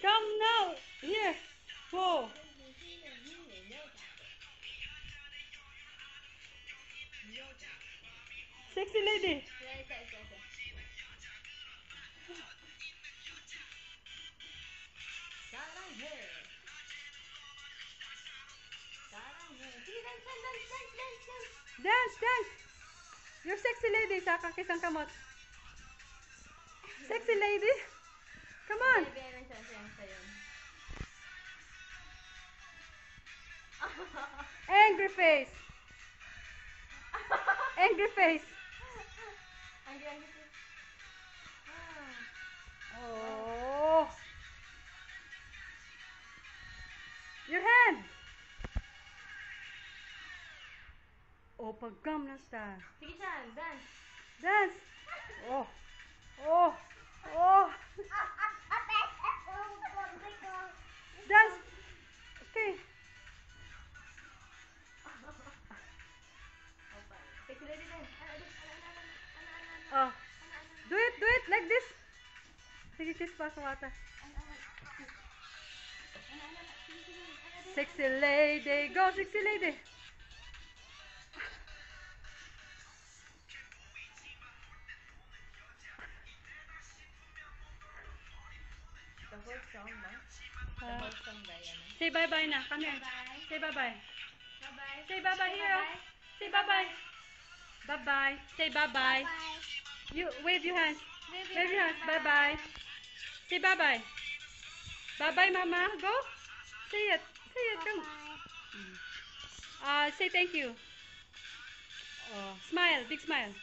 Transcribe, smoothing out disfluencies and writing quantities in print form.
Come now. Here. Whoa. Sexy lady. Dance, dance. You're sexy lady sa kakisang kamot. Sexy lady. Come on. Angry face. Angry face. Oh. Your hand. Oh, pag Gangnam Style. Sige siya, dance. Dance. Oh. Oh. Oh. Dance. Okay. Sexy lady din. Oh. Do it like this. Sige, kiss pa sa mata. Sexy lady, go sexy lady. The whole song ba? The whole song ba yan? Say bye-bye na. Come here. Say bye-bye. Bye-bye. Say bye-bye here. Say bye-bye. Bye-bye. Say bye-bye. You wave your hands. Wave your hands. Bye-bye. Say bye-bye. Bye-bye, Mama. Go. Say it. Say it. Come. Say thank you. Oh, smile. Big smile.